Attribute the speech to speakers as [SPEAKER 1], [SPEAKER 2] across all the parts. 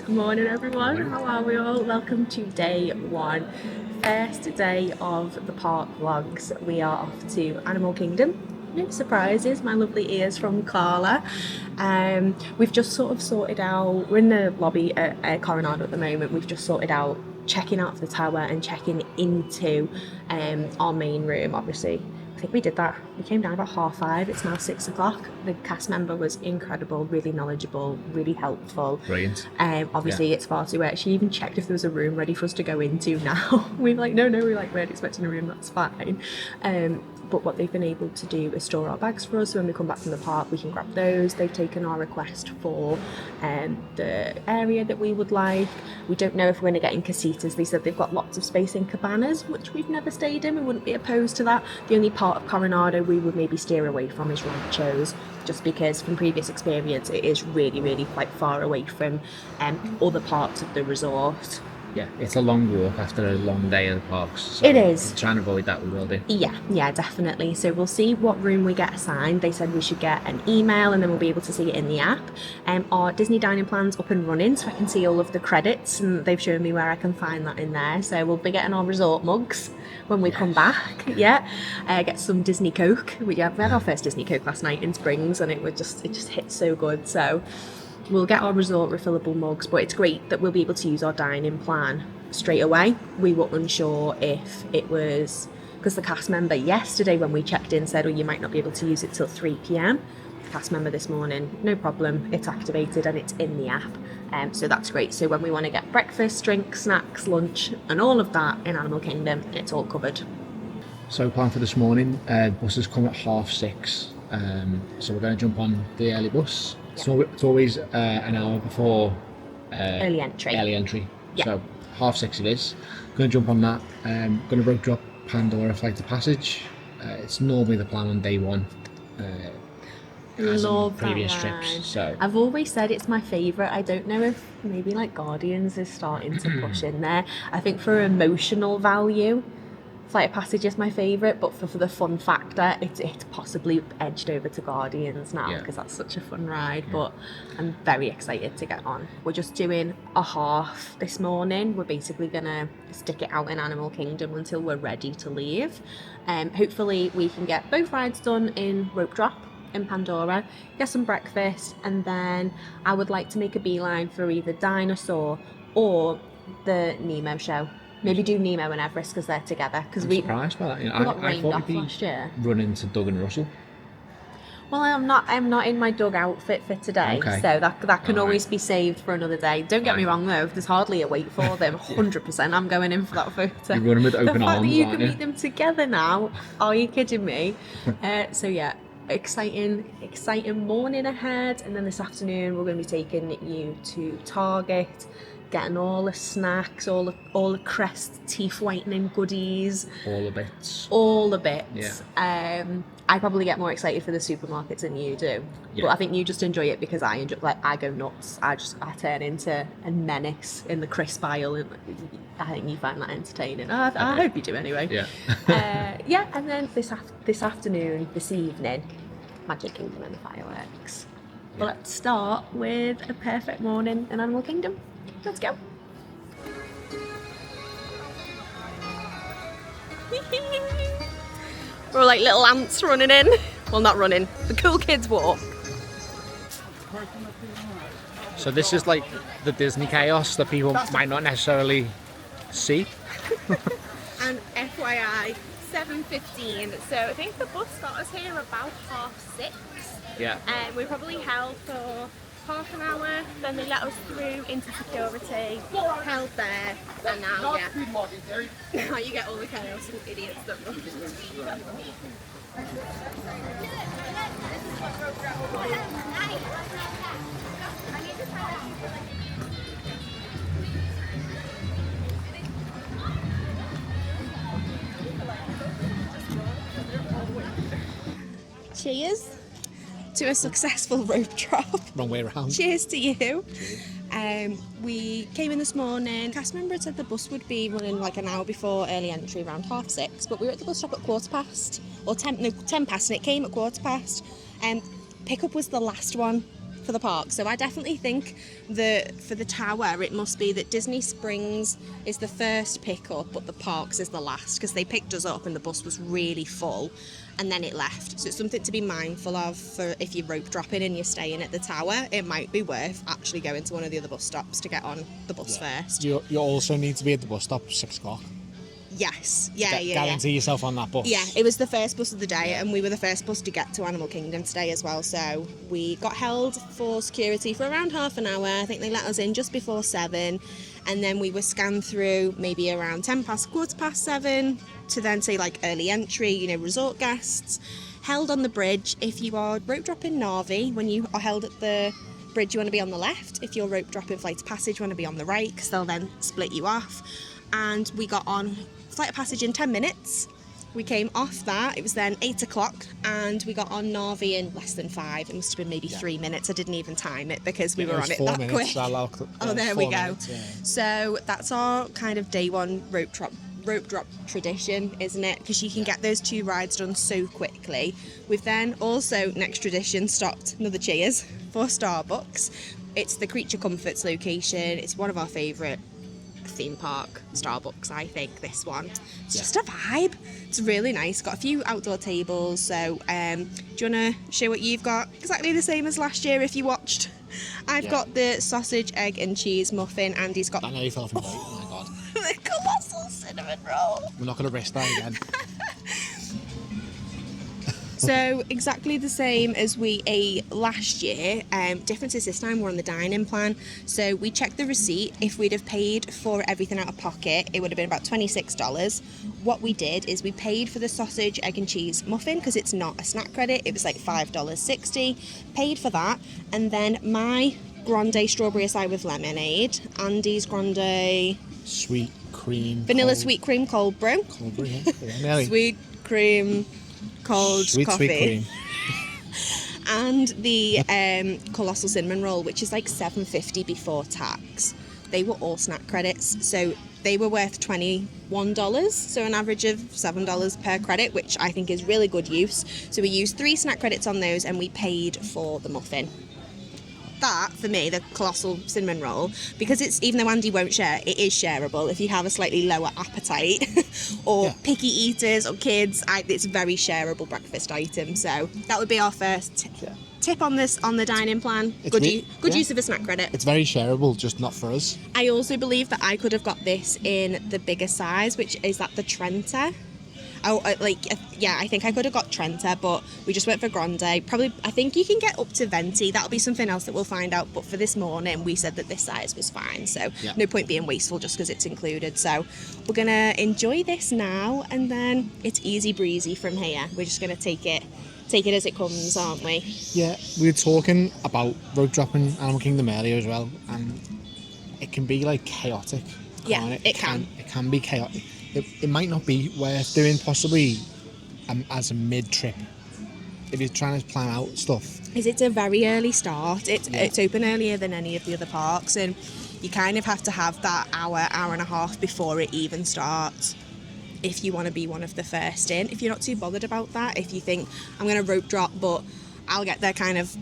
[SPEAKER 1] Morning everyone, how are we all? Welcome to day one, first day of the park vlogs. We are off to Animal Kingdom. No surprises, my lovely ears from Carla. We've just sort of sorted out, we're in the lobby at Coronado at the moment, we've just sorted out checking out of the tower and checking into our main room, obviously. I think we did that. We came down about 5:30. It's now 6 o'clock. The cast member was incredible, really knowledgeable, really helpful.
[SPEAKER 2] Brilliant.
[SPEAKER 1] Obviously, it's far too early. She even checked if there was a room ready for us to go into now. We were like, no, we weren't expecting a room, that's fine. But what they've been able to do is store our bags for us. So when we come back from the park, we can grab those. They've taken our request for the area that we would like. We don't know if we're going to get in casitas. They said they've got lots of space in cabanas, which we've never stayed in. We wouldn't be opposed to that. The only part of Coronado we would maybe steer away from is ranchos, just because from previous experience it is really, really quite far away from other parts of the resort.
[SPEAKER 2] Yeah, it's a long walk after a long day at the parks. So
[SPEAKER 1] It is.
[SPEAKER 2] Try and avoid that, we will do.
[SPEAKER 1] Yeah, definitely. So we'll see what room we get assigned. They said we should get an email and then we'll be able to see it in the app. Our Disney dining plan's up and running, so I can see all of the credits, and they've shown me where I can find that in there. So we'll be getting our resort mugs when we come back. Yeah, get some Disney Coke. We had our first Disney Coke last night in Springs, and it just hit so good. So we'll get our resort refillable mugs, but it's great that we'll be able to use our dining plan straight away. We were unsure if it was, because the cast member yesterday when we checked in said, oh, you might not be able to use it till 3 p.m. The cast member this morning, no problem, it's activated and it's in the app. So that's great. So when we want to get breakfast, drinks, snacks, lunch, and all of that in Animal Kingdom, it's all covered.
[SPEAKER 2] So plan for this morning, buses come at 6:30. So we're going to jump on the early bus. So it's always an hour before
[SPEAKER 1] Early entry. Yeah.
[SPEAKER 2] So 6:30 it is. Going to jump on that. Going to rope drop Pandora Flight of Passage. It's normally the plan on day one. As in previous trips. So
[SPEAKER 1] I've always said it's my favourite. I don't know if maybe like Guardians is starting to push in there. I think for emotional value, Flight of Passage is my favourite, but for the fun factor, it's possibly edged over to Guardians now, because that's such a fun ride. But I'm very excited to get on. We're just doing a half this morning. We're basically gonna stick it out in Animal Kingdom until we're ready to leave. Hopefully we can get both rides done in rope drop in Pandora, get some breakfast, and then I would like to make a beeline for either Dinosaur or the Nemo show. Maybe do Nemo and Everest because they're together.
[SPEAKER 2] I'm surprised by that. You know, I thought you'd be running to Doug and Russell.
[SPEAKER 1] Well, I'm not in my Doug outfit for today, so that can always be saved for another day. Don't get me wrong though, there's hardly a wait for them. 100%, I'm going in for that photo.
[SPEAKER 2] You're running with open arms,
[SPEAKER 1] that you can meet them together now. Are you kidding me? So yeah. Exciting morning ahead, and then this afternoon we're going to be taking you to Target, getting all the snacks, all the Crest teeth whitening goodies, all the bits. Yeah. I probably get more excited for the supermarkets than you do, but I think you just enjoy it because I enjoy. Like, I go nuts. I turn into a menace in the crisp aisle, and I think you find that entertaining. I hope you do anyway.
[SPEAKER 2] Yeah.
[SPEAKER 1] And then this evening, Magic Kingdom and the fireworks. Yeah. But let's start with a perfect morning in Animal Kingdom. Let's go. We're like little ants running in. Well, not running. The cool kids walk.
[SPEAKER 2] So this is like the Disney chaos that people might not necessarily see.
[SPEAKER 1] And FYI, 7:15. So I think the bus got us here about 6:30.
[SPEAKER 2] Yeah.
[SPEAKER 1] And we probably held for half an hour, then they let us through into security, held there, and now, now you get all the chaos and idiots that run. Cheers to a successful rope drop.
[SPEAKER 2] Wrong way around.
[SPEAKER 1] Cheers to you. We came in this morning. Cast member had said the bus would be running like an hour before early entry, around 6:30, but we were at the bus stop at 10 past, and it came at 10 past. Pickup was the last one for the park. So I definitely think that for the tower, it must be that Disney Springs is the first pickup, but the parks is the last, because they picked us up and the bus was really full and then it left. So it's something to be mindful of for if you're rope dropping and you're staying at the tower. It might be worth actually going to one of the other bus stops to get on the bus first.
[SPEAKER 2] You also need to be at the bus stop 6 o'clock.
[SPEAKER 1] Yes,
[SPEAKER 2] Guarantee yourself on that bus.
[SPEAKER 1] Yeah, it was the first bus of the day, and we were the first bus to get to Animal Kingdom today as well. So we got held for security for around half an hour. I think they let us in just before 7, and then we were scanned through maybe around 10 past, 7:15 to then say like early entry, you know, resort guests. Held on the bridge. If you are rope dropping Na'vi, when you are held at the bridge, you want to be on the left. If you're rope dropping Flight of Passage, you want to be on the right, because they'll then split you off. And we got on Flight of Passage in 10 minutes. We came off that, it was then 8 o'clock, and we got on Na'vi in less than 5. It must have been maybe 3 minutes. I didn't even time it because we were on it that quick.
[SPEAKER 2] Oh,
[SPEAKER 1] there we go. So that's our kind of day one rope drop tradition, isn't it? Because you can get those 2 rides done so quickly. We've then also, next tradition, stopped, another cheers, for Starbucks. It's the Creature Comforts location. It's one of our favourite theme park Starbucks, I think, this one. It's just a vibe. It's really nice. Got a few outdoor tables. So do you want to show what you've got? Exactly the same as last year if you watched. I've got the sausage, egg and cheese muffin. Andy's got...
[SPEAKER 2] I know you fell from weight. Oh my god.
[SPEAKER 1] the colossal cinnamon roll.
[SPEAKER 2] We're not going to risk that again.
[SPEAKER 1] So exactly the same as we ate last year. Difference is this time we're on the dine-in plan. So we checked the receipt. If we'd have paid for everything out of pocket, it would have been about $26. What we did is we paid for the sausage, egg and cheese muffin because it's not a snack credit. It was like $5.60. Paid for that, and then my grande strawberry acai with lemonade, Andy's grande
[SPEAKER 2] sweet cream,
[SPEAKER 1] vanilla
[SPEAKER 2] cold,
[SPEAKER 1] sweet cream cold brew,
[SPEAKER 2] yeah,
[SPEAKER 1] sweet cream cold
[SPEAKER 2] sweet,
[SPEAKER 1] coffee,
[SPEAKER 2] sweet cream.
[SPEAKER 1] and the colossal cinnamon roll, which is like $7.50 before tax. They were all snack credits, so they were worth $21, so an average of $7 per credit, which I think is really good use. So we used 3 snack credits on those, and we paid for the muffin. That, for me, the colossal cinnamon roll, because it's, even though Andy won't share, it is shareable if you have a slightly lower appetite or picky eaters or kids. It's a very shareable breakfast item. So that would be our first tip on this, on the dining plan. Good use of a snack credit.
[SPEAKER 2] It's very shareable, just not for us.
[SPEAKER 1] I also believe that I could have got this in the bigger size, which is that the Trenta. I think I could have got Trenta, but we just went for Grande. Probably, I think you can get up to Venti. That'll be something else that we'll find out. But for this morning, we said that this size was fine. So no point being wasteful just because it's included. So we're going to enjoy this now, and then it's easy breezy from here. We're just going to take it as it comes, aren't we?
[SPEAKER 2] Yeah, we were talking about rope dropping Animal Kingdom earlier as well, and it can be like chaotic.
[SPEAKER 1] Yeah, it can.
[SPEAKER 2] It can be chaotic. It might not be worth doing possibly as a mid-trip if you're trying to plan out stuff.
[SPEAKER 1] Because it's a very early start. It's open earlier than any of the other parks, and you kind of have to have that hour and a half before it even starts if you want to be one of the first in. If you're not too bothered about that, if you think I'm going to rope drop but I'll get there kind of,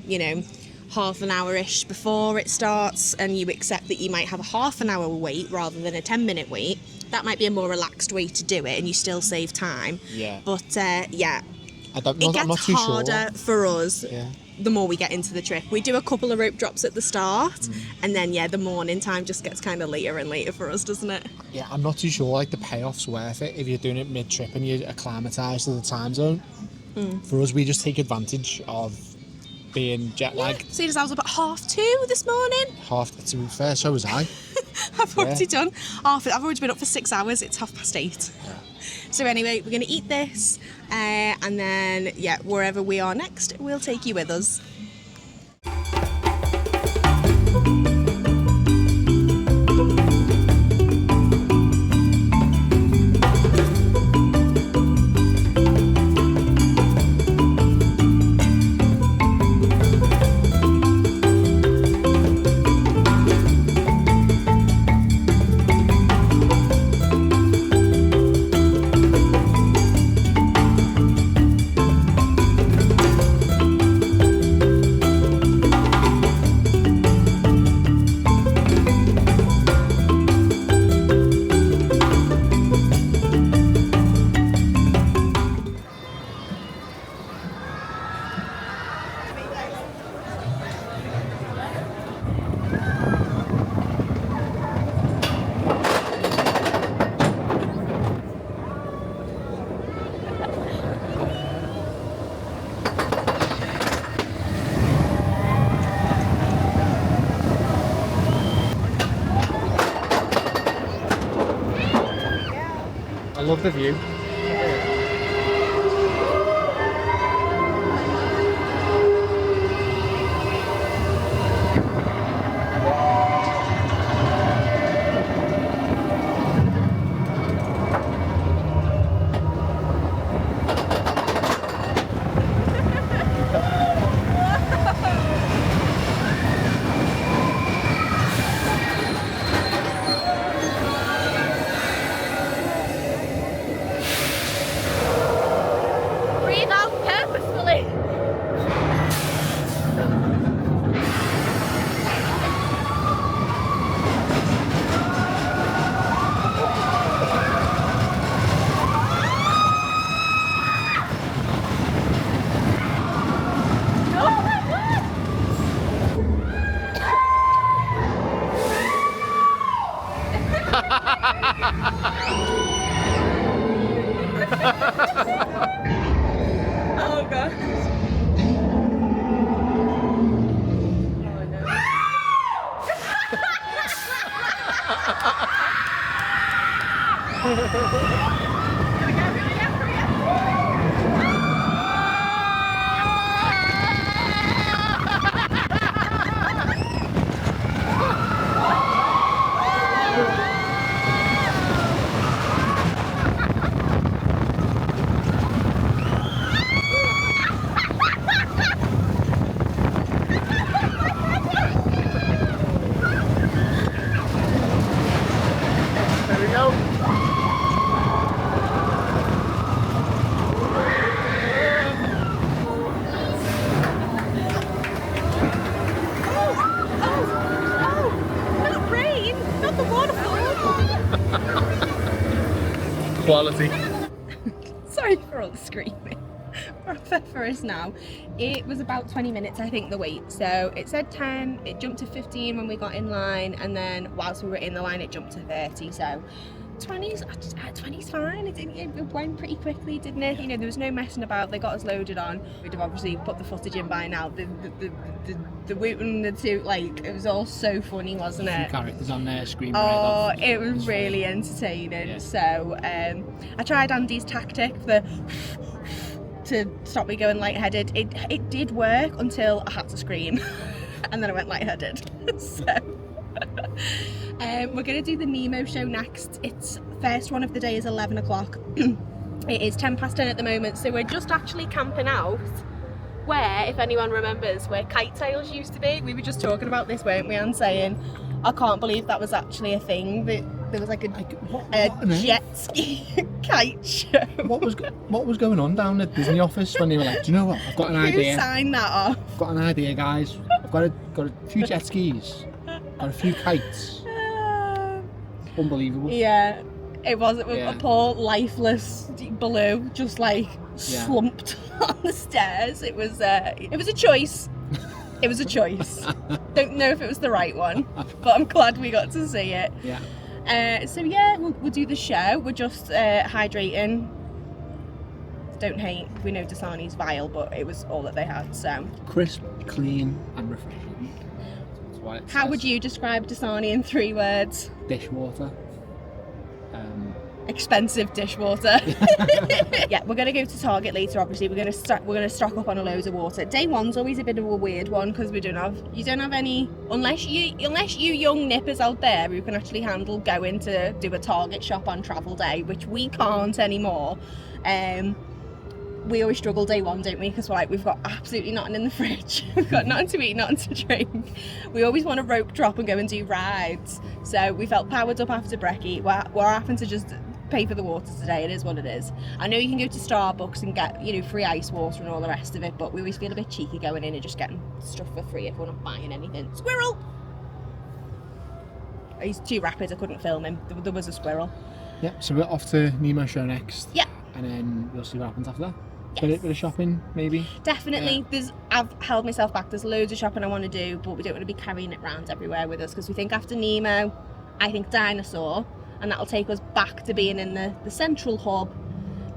[SPEAKER 1] half an hour-ish before it starts, and you accept that you might have a half an hour wait rather than a 10-minute wait, that might be a more relaxed way to do it, and you still save time.
[SPEAKER 2] Yeah.
[SPEAKER 1] But
[SPEAKER 2] I'm not too
[SPEAKER 1] harder
[SPEAKER 2] sure.
[SPEAKER 1] for us the more we get into the trip. We do a couple of rope drops at the start, and then the morning time just gets kind of later and later for us, doesn't it?
[SPEAKER 2] Yeah, I'm not too sure like the payoff's worth it if you're doing it mid-trip and you're acclimatised to the time zone. For us, we just take advantage of being jet lagged.
[SPEAKER 1] See, I was up at 2:30 this morning.
[SPEAKER 2] To be fair, so was I.
[SPEAKER 1] I've already done half. I've already been up for 6 hours. It's 8:30. Yeah. So anyway, we're going to eat this, and then wherever we are next, we'll take you with us.
[SPEAKER 2] love the view.
[SPEAKER 1] Breathe out purposefully. Oh god.
[SPEAKER 2] There we go.
[SPEAKER 1] Not rain, not the waterfall.
[SPEAKER 2] Quality.
[SPEAKER 1] Sorry for all the screaming. For us now. It was about 20 minutes, I think, the wait. So it said 10, it jumped to 15 when we got in line, and then whilst we were in the line, it jumped to 30. So 20's fine. It went pretty quickly, didn't it? You know, there was no messing about. They got us loaded on. We'd have obviously put the footage in by now. The woot and the toot, like, it was all so funny, wasn't it?
[SPEAKER 2] Characters on there screaming.
[SPEAKER 1] Oh, it was really entertaining.
[SPEAKER 2] Yeah.
[SPEAKER 1] So I tried Andy's tactic, to stop me going lightheaded. It did work until I had to scream, and then I went lightheaded. So we're going to do the Nemo show next. Its first one of the day is 11 o'clock. It is 10 past 10 at the moment, so we're just actually camping out where, if anyone remembers, where kite tails used to be. We were just talking about this, weren't we, and saying, I can't believe that was actually a thing, that there was like a jet ski kite show.
[SPEAKER 2] What was going on down at Disney office when they were like, do you know what? I've got an idea.
[SPEAKER 1] Who signed that off?
[SPEAKER 2] I've got an idea, guys. I've got a few jet skis, got a few kites. Unbelievable.
[SPEAKER 1] Yeah, it was. It was
[SPEAKER 2] Yeah.
[SPEAKER 1] a poor lifeless balloon just like slumped on the stairs. It was a choice. It was a choice. Don't know if it was the right one, but I'm glad we got to see it.
[SPEAKER 2] Yeah.
[SPEAKER 1] So yeah, we'll do the show. We're just hydrating. Don't hate. We know Dasani's vile, but it was all that they had. So
[SPEAKER 2] Crisp, clean, and refreshing. That's why it
[SPEAKER 1] how
[SPEAKER 2] says
[SPEAKER 1] would you describe Dasani in 3 words?
[SPEAKER 2] dishwater?
[SPEAKER 1] Expensive dishwater. Yeah, we're gonna go to Target later. Obviously, we're gonna stock up on a load of water. Day one's always a bit of a weird one because you don't have any, unless you young nippers out there who can actually handle going to do a Target shop on travel day, which we can't anymore. We always struggle day one, don't we? Because we've got absolutely nothing in the fridge. We've got nothing to eat, nothing to drink. We always want to rope drop and go and do rides. So we felt powered up after brekkie. We're having to just pay for the water today. It is what it is. I know you can go to Starbucks and get, free ice water and all the rest of it, but we always feel a bit cheeky going in and just getting stuff for free if we're not buying anything. Squirrel! He's too rapid, I couldn't film him. There was a squirrel.
[SPEAKER 2] Yeah, so we're off to Nemo show next.
[SPEAKER 1] Yeah.
[SPEAKER 2] And then we'll see what happens after that.
[SPEAKER 1] Yes.
[SPEAKER 2] Bit of shopping, maybe.
[SPEAKER 1] Definitely. I've held myself back. There's loads of shopping I want to do, but we don't want to be carrying it around everywhere with us because we think after Nemo, I think Dinosaur, and that'll take us back to being in the central hub.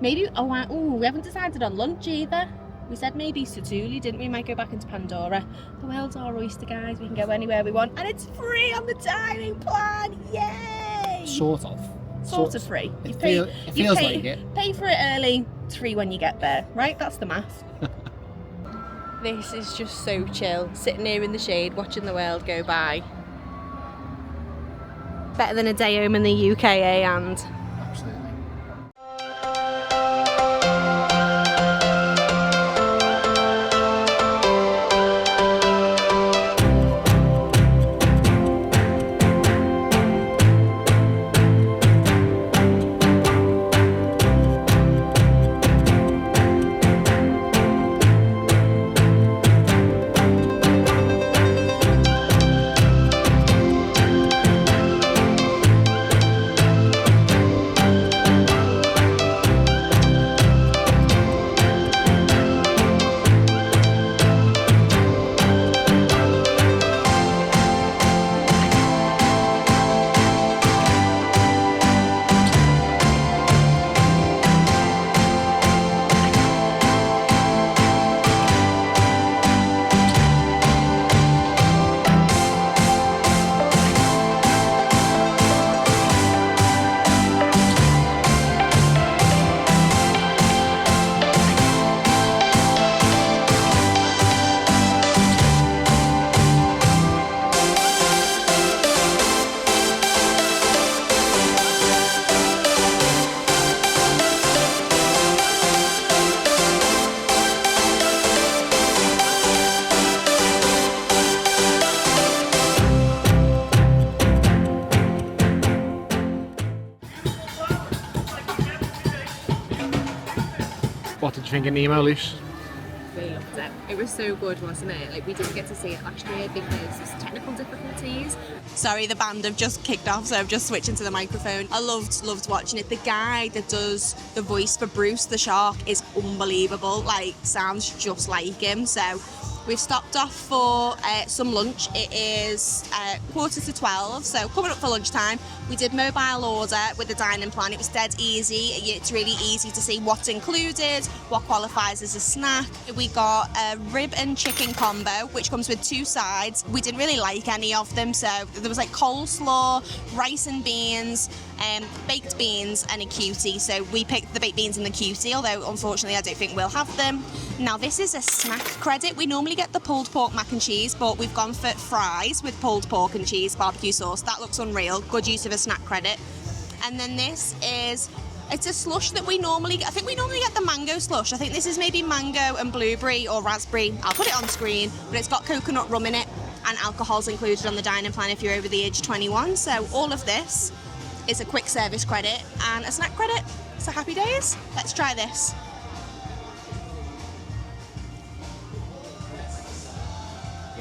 [SPEAKER 1] Maybe, we haven't decided on lunch either. We said maybe Satuli, didn't we? Might go back into Pandora. The world's our oyster, guys. We can go anywhere we want, and it's free on the dining plan. Yay!
[SPEAKER 2] Sort of.
[SPEAKER 1] sort of free.
[SPEAKER 2] It feels like it.
[SPEAKER 1] Pay for it early, it's free when you get there, right? That's the math. This is just so chill, sitting here in the shade, watching the world go by. Better than a day home in the UK, and
[SPEAKER 2] Absolutely. What did you think of Nemo, Luce?
[SPEAKER 1] we loved it. It was so good, wasn't it? Like, we didn't get to see it last year because there's technical difficulties. Sorry, the band have just kicked off, so I've just switched into the microphone. I loved watching it. The guy that does the voice for Bruce the shark is unbelievable. Like, sounds just like him. So we've stopped off for some lunch. It is 11:45, so coming up for lunchtime. We did mobile order with the dining plan. It was dead easy. It's really easy to see what's included, what qualifies as a snack. We got a rib and chicken combo, which comes with 2 sides. We didn't really like any of them, so there was like coleslaw, rice and beans, baked beans and a cutie. So we picked the baked beans and the cutie, although unfortunately I don't think we'll have them. Now this is a snack credit. We normally get the pulled pork mac and cheese, but we've gone for fries with pulled pork and cheese barbecue sauce. That looks unreal. Good use of a snack credit. And then this is, it's a slush that we normally get. I think we normally get the mango slush. I think this is maybe mango and blueberry or raspberry. I'll put it on screen, but it's got coconut rum in it, and alcohol's included on the dining plan if you're over the age of 21. So all of this is a quick service credit and a snack credit. So happy days. Let's try this.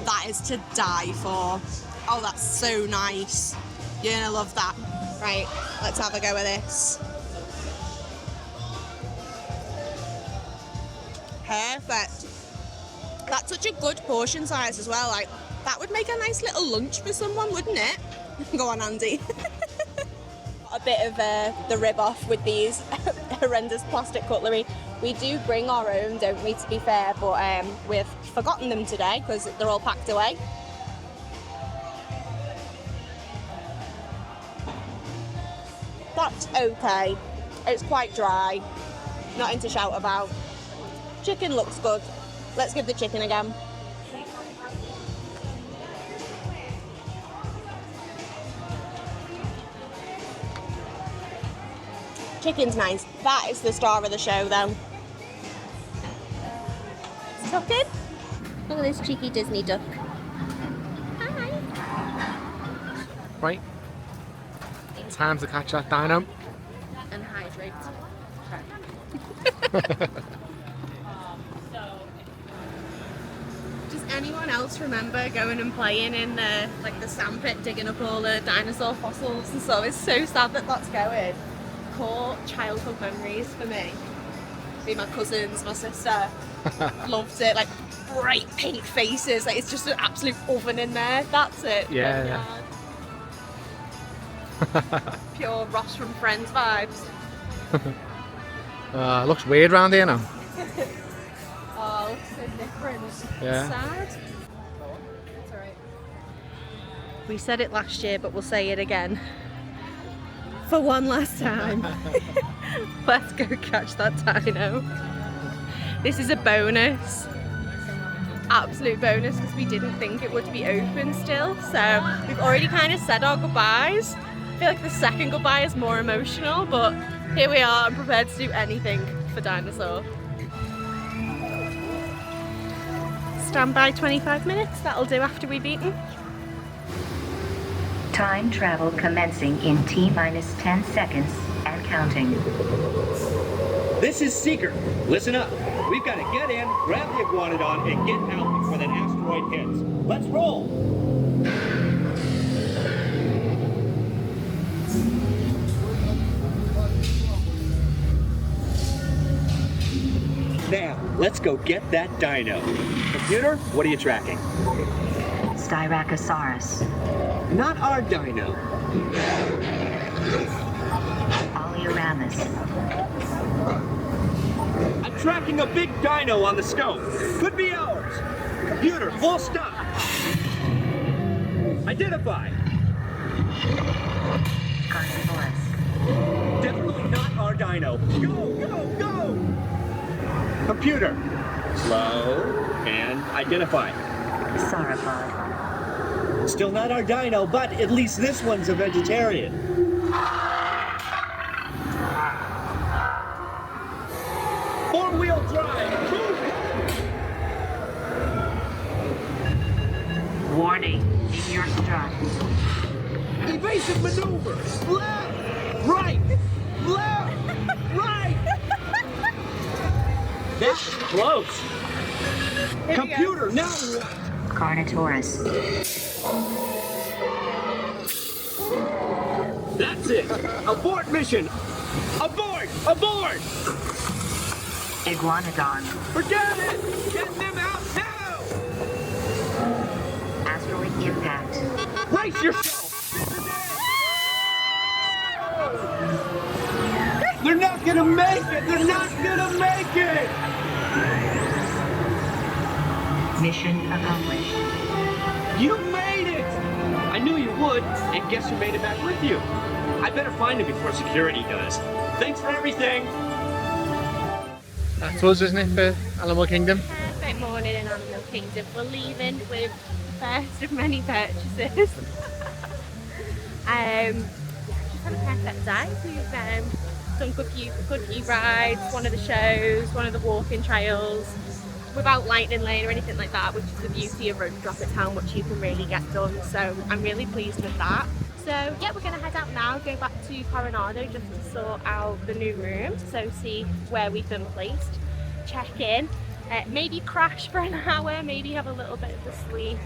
[SPEAKER 1] That is to die for. Oh, that's so nice. You're gonna love that. Right, let's have a go with this. Perfect. That's such a good portion size as well. Like, that would make a nice little lunch for someone, wouldn't it? Go on, Andy. A bit of the rib off with these horrendous plastic cutlery. We do bring our own, don't we, to be fair, but we've forgotten them today because they're all packed away. That's okay. It's quite dry. Nothing to shout about. Chicken looks good. Let's give the chicken again. Chicken's nice. That is the star of the show, though. Tuck in. Look at this cheeky Disney duck. Hi.
[SPEAKER 2] Right. Time to catch that dino.
[SPEAKER 1] And hydrate. Does anyone else remember going and playing in the sandpit, digging up all the dinosaur fossils and stuff? It's so sad that that's going. Core childhood memories for me. Me, my cousins, my sister loved it. Like bright pink faces. Like, it's just an absolute oven in there. That's it.
[SPEAKER 2] Yeah.
[SPEAKER 1] Pure Ross from Friends vibes.
[SPEAKER 2] Looks weird around here now.
[SPEAKER 1] Oh, looks so different.
[SPEAKER 2] Yeah.
[SPEAKER 1] Sad. It's alright. We said it last year, but we'll say it again. for one last time. Let's go catch that dino. This is a bonus. Absolute bonus, because we didn't think it would be open still. So we've already kind of said our goodbyes. I feel like the second goodbye is more emotional, but here we are. I'm prepared to do anything for Dinosaur. Stand by 25 minutes. That'll do after we've eaten.
[SPEAKER 3] Time travel commencing in T-minus 10 seconds and counting.
[SPEAKER 4] This is Seeker. Listen up. We've got to get in, grab the iguanodon, and get out before that asteroid hits. Let's roll! Now, let's go get that dino. Computer, what are you tracking?
[SPEAKER 3] Styracosaurus.
[SPEAKER 4] Not our dino.
[SPEAKER 3] Oleoramus.
[SPEAKER 4] I'm tracking a big dino on the scope. Could be ours. Computer, full stop. Identify.
[SPEAKER 3] Carnivores.
[SPEAKER 4] Definitely not our dino. Go, go, go! Computer, slow and identify.
[SPEAKER 3] Sauropod.
[SPEAKER 4] Still not our dino, but at least this one's a vegetarian. Four-wheel drive, move!
[SPEAKER 3] Warning, in your strut.
[SPEAKER 4] Evasive maneuver! Left! Right! Left! Right! That's close! Computer, now what?
[SPEAKER 3] Carnotaurus.
[SPEAKER 4] That's it! Abort mission! Abort! Abort!
[SPEAKER 3] Iguanodon.
[SPEAKER 4] Forget it! Get them out now!
[SPEAKER 3] Asteroid impact.
[SPEAKER 4] Brace yourself! They're not gonna make it! They're not gonna make it!
[SPEAKER 3] Mission accomplished.
[SPEAKER 4] You made it! I knew you would, and guess who made it back with you? I better find him before security does. Thanks for everything!
[SPEAKER 2] That's us, isn't it, for Animal Kingdom?
[SPEAKER 1] Perfect morning in Animal Kingdom. We're leaving with the first of many purchases. Just had a perfect day. We've done good few rides, one of the shows, one of the walking trails, without lightning lane or anything like that, which is the beauty of road drop at town, which you can really get done. So I'm really pleased with that. So yeah, we're gonna head out now, go back to Coronado just to sort out the new room, so see where we've been placed, check in, maybe crash for an hour, maybe have a little bit of a sleep,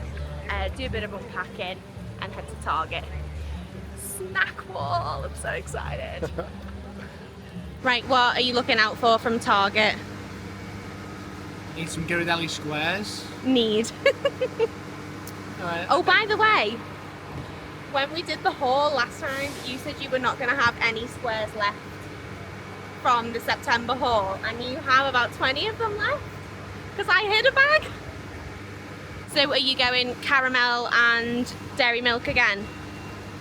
[SPEAKER 1] do a bit of unpacking and head to Target. Snack wall, I'm so excited. Right, what are you looking out for from Target?
[SPEAKER 2] Need some Ghirardelli squares.
[SPEAKER 1] Need. Oh, by the way, when we did the haul last time, you said you were not going to have any squares left from the September haul, and you have about 20 of them left, because I hid a bag. So are you going caramel and dairy milk again?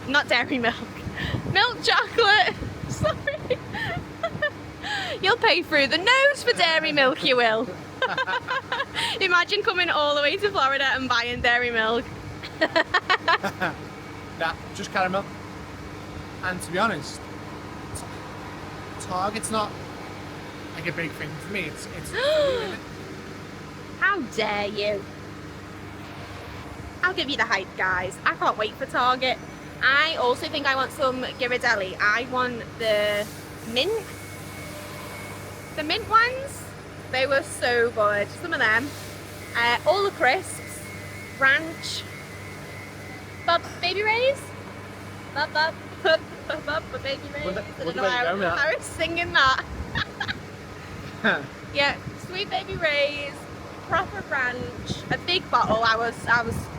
[SPEAKER 1] Not dairy milk, milk chocolate. Sorry. You'll pay through the nose for dairy milk, you will. Imagine coming all the way to Florida and buying dairy milk.
[SPEAKER 2] Nah, just caramel. And to be honest, Target's not like a big thing for me. It's
[SPEAKER 1] How dare you? I'll give you the hype, guys. I can't wait for Target. I also think I want some Ghirardelli. I want the mint ones. They were so good. Some of them. All the crisps. Ranch. Baby Ray's? Baby Ray's. I don't know why I was singing that. Yeah, sweet Baby Ray's, proper ranch, a big bottle. I was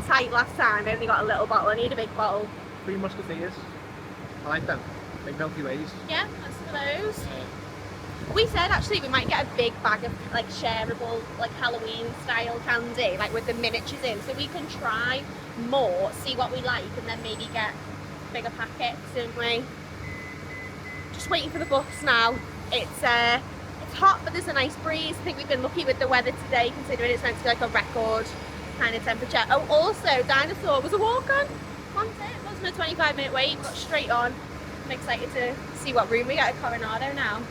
[SPEAKER 1] tight last time. I only got a little bottle. I need a big bottle.
[SPEAKER 2] 3 Musketeers. I like them. Big Milky Ways.
[SPEAKER 1] Yeah, that's for those. We said actually we might get a big bag of like shareable, like Halloween style candy, like with the miniatures in, so we can try more, see what we like, and then maybe get bigger packets, don't we? just waiting for the bus now. It's hot, but there's a nice breeze. I think we've been lucky with the weather today, considering it's meant to be like a record kind of temperature. Oh, also, Dinosaur was a walk-on, wasn't it? It wasn't a 25-minute wait, got straight on. I'm excited to see what room we get at Coronado now.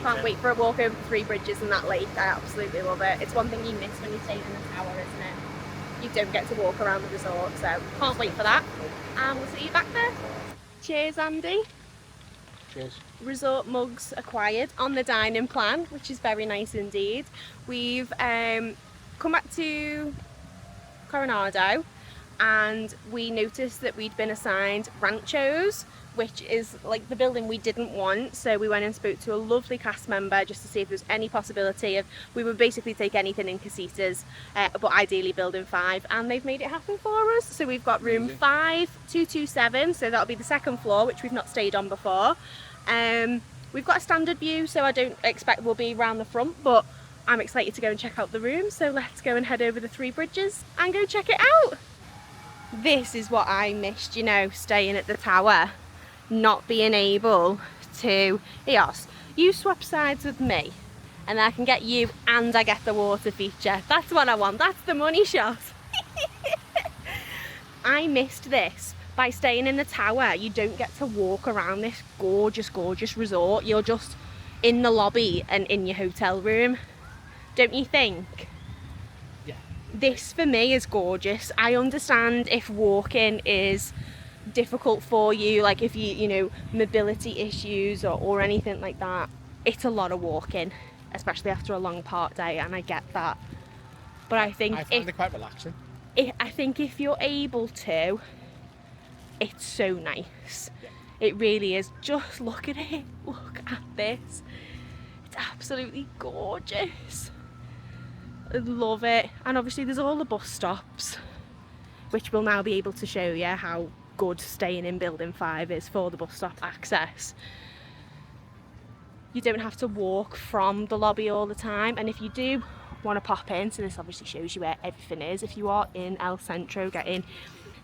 [SPEAKER 1] Can't wait for a walk over the 3 bridges and that lake. I absolutely love it. It's one thing you miss when you're staying in the tower, isn't it? You don't get to walk around the resort, so can't wait for that. And we'll see you back there. Cheers, Andy.
[SPEAKER 2] Cheers.
[SPEAKER 1] Resort mugs acquired on the dining plan, which is very nice indeed. We've come back to Coronado and we noticed that we'd been assigned ranchos, which is like the building we didn't want. So we went and spoke to a lovely cast member just to see if there was any possibility of, we would basically take anything in casitas, but ideally building 5, and they've made it happen for us. So we've got room 5227, so that'll be the 2nd floor, which we've not stayed on before. We've got a standard view, so I don't expect we'll be around the front, but I'm excited to go and check out the room. So let's go and head over the 3 bridges and go check it out. This is what I missed, you know, staying at the tower, not being able to, Eos, you swap sides with me and I can get you and I get the water feature. That's what I want, that's the money shot. I missed this. By staying in the tower, you don't get to walk around this gorgeous, gorgeous resort. You're just in the lobby and in your hotel room. Don't you think?
[SPEAKER 2] Yeah.
[SPEAKER 1] This for me is gorgeous. I understand if walking is difficult for you, like if you know, mobility issues or anything like that. It's a lot of walking, especially after a long park day, and I get that. But I think
[SPEAKER 2] I find it quite relaxing.
[SPEAKER 1] I think if you're able to, it's so nice.
[SPEAKER 2] Yeah.
[SPEAKER 1] It really is. Just look at it. Look at this. It's absolutely gorgeous. I love it. And obviously there's all the bus stops, which we'll now be able to show you how good staying in building 5 is for the bus stop access. You don't have to walk from the lobby all the time, and if you do want to pop in, so this obviously shows you where everything is. If you are in El Centro getting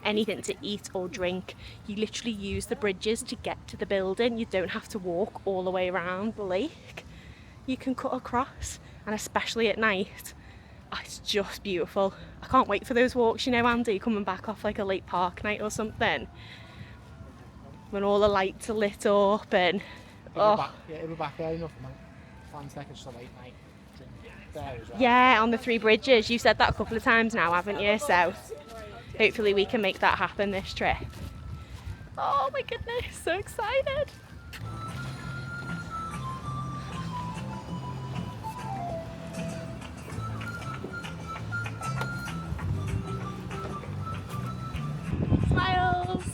[SPEAKER 1] anything to eat or drink, you literally use the bridges to get to the building. You don't have to walk all the way around the lake. You can cut across, and especially at night, it's just beautiful. I can't wait for those walks, you know, Andy, coming back off like a lake park night or something, when all the lights are lit up and
[SPEAKER 2] It'll be back early enough, man. Fans like it's a late night drink there as well.
[SPEAKER 1] yeah, on the 3 bridges. You've said that a couple of times now, haven't you? So hopefully we can make that happen this trip. Oh my goodness, so excited. Smiles.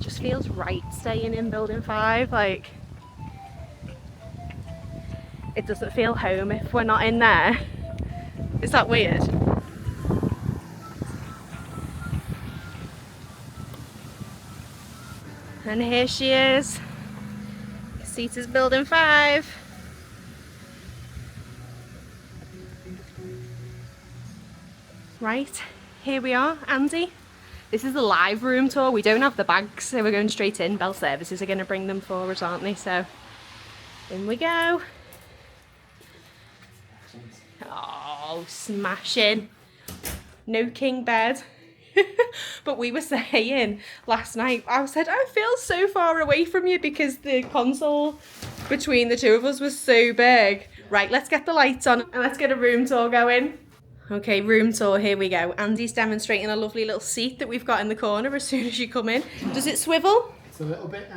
[SPEAKER 1] Just feels right staying in building 5, like it doesn't feel home if we're not in there. Is that weird? And here she is. Casita's building 5. Right, here we are, Andy. This is the live room tour. We don't have the bags, so we're going straight in. Bell Services are going to bring them for us, aren't they? So in we go. Oh, smashing. No king bed. But we were saying last night, I said, I feel so far away from you because the console between the 2 of us was so big. Right, let's get the lights on and let's get a room tour going. Okay, room tour, here we go. Andy's demonstrating a lovely little seat that we've got in the corner as soon as you come in. Does it swivel?
[SPEAKER 2] It's a little bit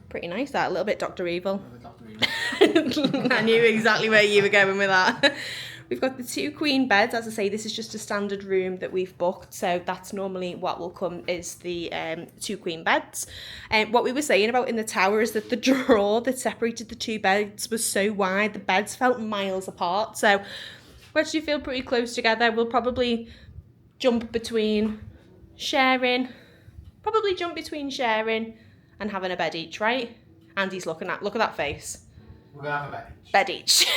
[SPEAKER 1] Pretty nice, that. A little bit Dr. Evil.
[SPEAKER 2] Dr. Evil.
[SPEAKER 1] I knew exactly where you were going with that. We've got the 2 queen beds. As I say, this is just a standard room that we've booked, so that's normally what will come is the 2 queen beds. And what we were saying about in the tower is that the drawer that separated the 2 beds was so wide, the beds felt miles apart. So we actually feel pretty close together. We'll probably jump between sharing and having a bed each, right? Andy's look at that face.
[SPEAKER 2] We're gonna have a bed each.
[SPEAKER 1] Bed each.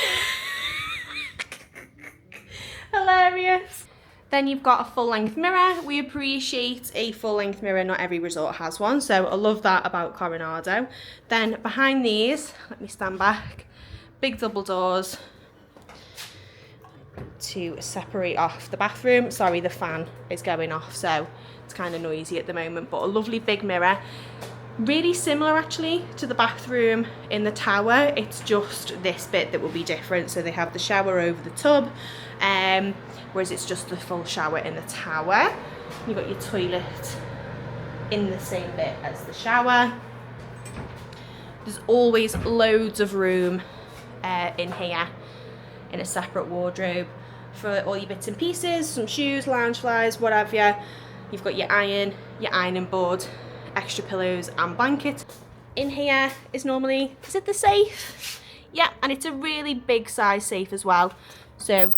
[SPEAKER 1] Hilarious. Then you've got a full-length mirror. We appreciate a full-length mirror. Not every resort has one, so I love that about Coronado. Then behind these, let me stand back, big double doors to separate off the bathroom. Sorry, the fan is going off, so it's kind of noisy at the moment, but a lovely big mirror. Really similar actually to the bathroom in the tower. It's just this bit that will be different. So they have the shower over the tub, whereas it's just the full shower in the tower. You've got your toilet in the same bit as the shower. There's always loads of room in here in a separate wardrobe for all your bits and pieces, some shoes, lounge flies, whatever. You've got your ironing board, extra pillows and blankets. In here is normally, is it the safe? Yeah, and it's a really big size safe as well. So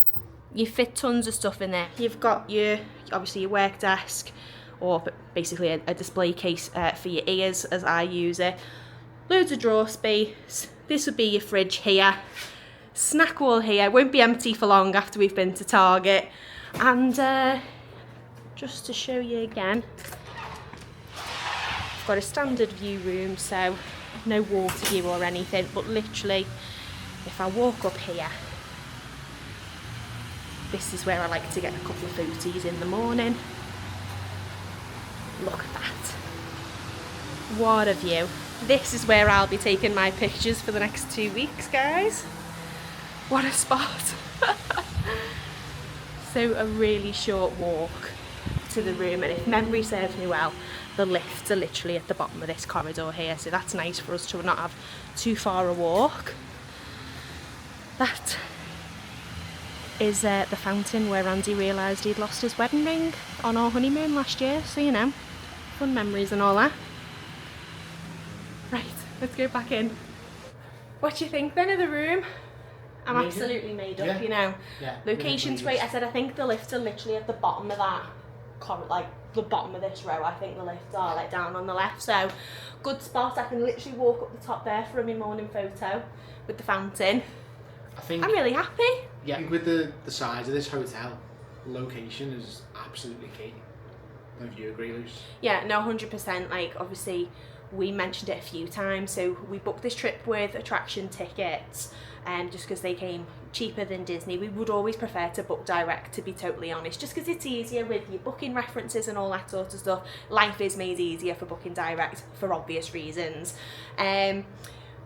[SPEAKER 1] you fit tons of stuff in there. You've got your, obviously your work desk, or basically a display case for your ears as I use it. Loads of drawer space. This would be your fridge here. Snack wall here, won't be empty for long after we've been to Target. And just to show you again, I've got a standard view room, so no water view or anything, but literally if I walk up here, this is where I like to get a couple of photos in the morning. Look at that. What a view. This is where I'll be taking my pictures for the next 2 weeks, guys. What a spot. So a really short walk to the room, and if memory serves me well, the lifts are literally at the bottom of this corridor here, so that's nice for us to not have too far a walk. That is the fountain where Andy realised he'd lost his wedding ring on our honeymoon last year, so you know, fun memories and all that. Right, let's go back in. What do you think then of the room? I'm absolutely made up, you know.
[SPEAKER 2] Yeah,
[SPEAKER 1] Location's
[SPEAKER 2] really
[SPEAKER 1] great. I said I think the lifts are literally at the bottom of that, like the bottom of this row. I think the lifts are like down on the left, so good spot. I can literally walk up the top there for my morning photo with the fountain. I'm really happy.
[SPEAKER 2] Yeah, I think with the size of this hotel, location is absolutely key. Don't you agree, Luce?
[SPEAKER 1] Yeah, no, 100%. Like, obviously, we mentioned it a few times. So we booked this trip with attraction tickets, just because they came cheaper than Disney. We would always prefer to book direct, to be totally honest, just because it's easier with your booking references and all that sort of stuff. Life is made easier for booking direct for obvious reasons.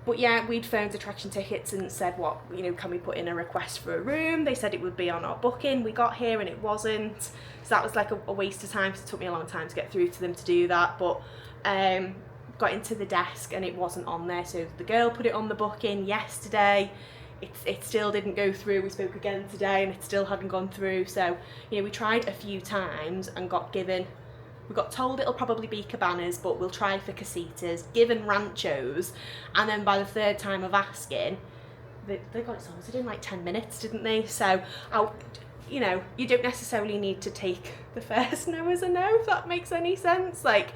[SPEAKER 1] But yeah, we'd phoned attraction tickets and said, what, you know, can we put in a request for a room? They said it would be on our booking. We got here and it wasn't. So that was like a waste of time. So it took me a long time to get through to them to do that. But got into the desk and it wasn't on there. So the girl put it on the booking yesterday. It still didn't go through. We spoke again today and it still hadn't gone through. So, you know, we tried a few times and we got told it'll probably be cabanas, but we'll try for casitas, given ranchos, and then by the third time of asking, they got it sorted in like 10 minutes, didn't they? So, you know, you don't necessarily need to take the first no as a no, if that makes any sense. Like,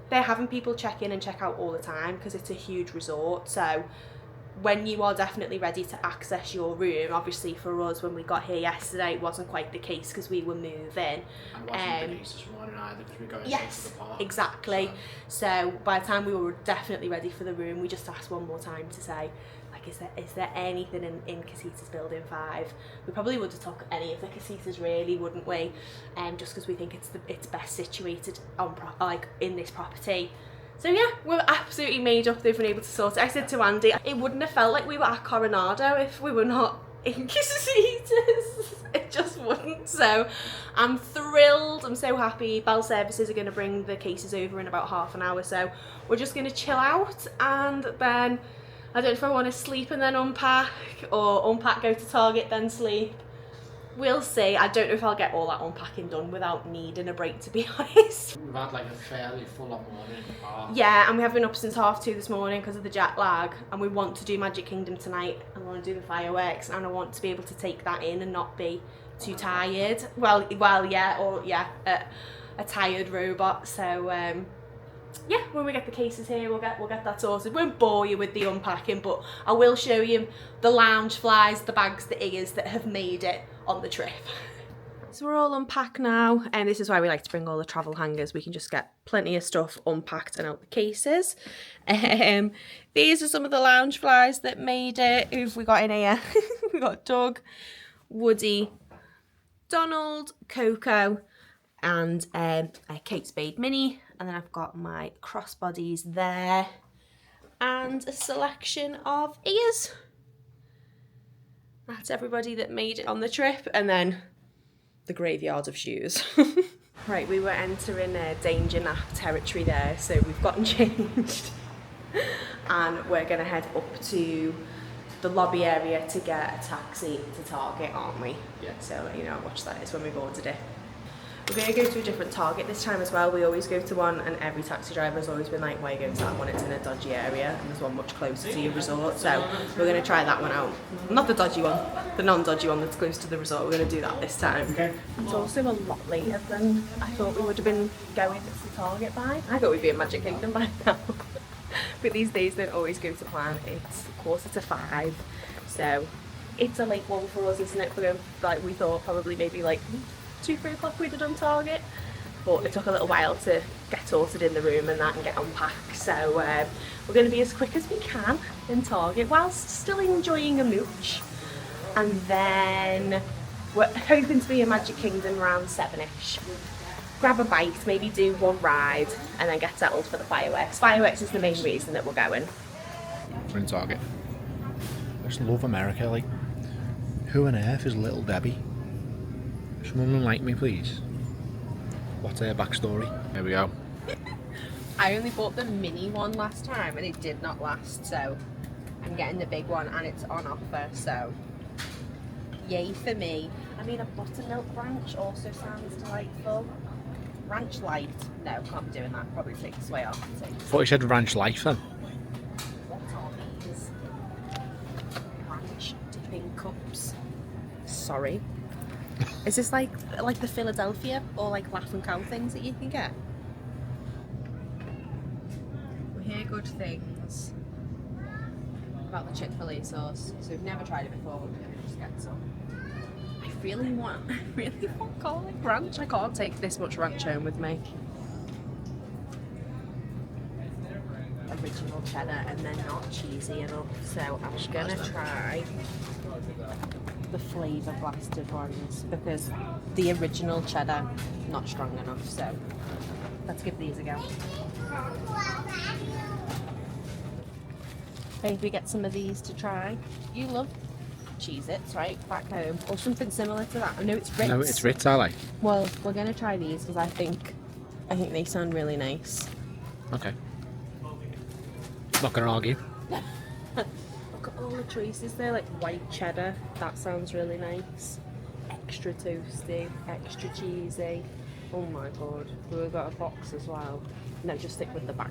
[SPEAKER 1] they're having people check in and check out all the time because it's a huge resort. So when you are definitely ready to access your room, obviously for us when we got here yesterday it wasn't quite the case because we were moving.
[SPEAKER 2] And wasn't the case this morning either because we got straight to the park.
[SPEAKER 1] Exactly. So by the time we were definitely ready for the room, we just asked one more time to say, like, is there anything in Casitas Building 5? We probably would have took any of the casitas really, wouldn't we? Just because we think it's best situated on in this property. So yeah, we're absolutely made up. They've been able to sort it. I said to Andy, it wouldn't have felt like we were at Coronado if we were not in casitas. It just wouldn't. So I'm thrilled. I'm so happy. Bell Services are going to bring the cases over in about half an hour. So we're just going to chill out, and then I don't know if I want to sleep and then unpack, or unpack, go to Target, then sleep. We'll see. I don't know if I'll get all that unpacking done without needing a break, to be honest.
[SPEAKER 2] We've had like a fairly full-on morning in the park.
[SPEAKER 1] Yeah, and we have been up since 2:30 this morning because of the jet lag, and we want to do Magic Kingdom tonight, and I want to do the fireworks, and I want to be able to take that in and not be too tired. Well, yeah, or yeah, a tired robot. So yeah, when we get the cases here, we'll get that sorted. Won't bore you with the unpacking, but I will show you the lounge flies, the bags, the ears that have made it on the trip. So we're all unpacked now, and this is why we like to bring all the travel hangers. We can just get plenty of stuff unpacked and out the cases. These are some of the lounge flies that made it. Who've we got in here? We got Doug, Woody, Donald, Coco, and a Kate Spade mini. And then I've got my crossbodies there, and a selection of ears. That's everybody that made it on the trip, and then the graveyard of shoes. Right, we were entering danger nap territory there, so we've gotten changed and we're gonna head up to the lobby area to get a taxi to Target, aren't we?
[SPEAKER 2] Yeah.
[SPEAKER 1] So you know how much that is when we've ordered it. We're going to go to a different Target this time as well. We always go to one, and every taxi driver has always been like, why are you going to that one? It's in a dodgy area, and there's one much closer to your resort. So we're going to try that one out. Not the dodgy one, the non-dodgy one that's close to the resort. We're going to do that this time. Okay. It's also a lot later than I thought we would have been going to Target by. I thought we'd be in Magic Kingdom by now. But these days don't always go to plan. It's 4:45. So it's a late one for us, isn't it? We're going, like, we thought probably maybe like 2-3 o'clock we'd have done Target, but it took a little while to get sorted in the room and that and get unpacked. So we're going to be as quick as we can in Target whilst still enjoying a mooch, and then we're hoping to be in Magic Kingdom around 7ish. Grab a bite, maybe do one ride, and then get settled for the fireworks. Fireworks is the main reason that we're going.
[SPEAKER 2] We're in Target. I just love America. Like, who on earth is Little Debbie? Someone unlike me, please. What's her backstory? There we go.
[SPEAKER 1] I only bought the mini one last time and it did not last, so I'm getting the big one and it's on offer, so yay for me. I mean, a buttermilk ranch also sounds delightful. Ranch light? No, can't be doing that. Probably take the sway off the taste.
[SPEAKER 2] Thought you said ranch life then.
[SPEAKER 1] What are these? Ranch dipping cups. Sorry. Is this like the Philadelphia or like Laugh and Cow things that you can get? We hear good things about the Chick-fil-A sauce, so we've never tried it before. We're gonna just get some. I really want garlic ranch. I can't take this much ranch home with me. Original cheddar, and they're not cheesy enough, so I'm gonna try the flavour blasted ones because the original cheddar not strong enough, so let's give these a go. Maybe we get some of these to try. You love Cheez-Its, right? Back home, or something similar to that. I know it's Ritz.
[SPEAKER 2] No, it's Ritz, I like.
[SPEAKER 1] Well, we're gonna try these because I think they sound really nice.
[SPEAKER 2] Okay. Not gonna argue.
[SPEAKER 1] Look at all the choices there, like white cheddar, that sounds really nice. Extra toasty, extra cheesy. Oh my god, we've got a box as well. No, just stick with the back.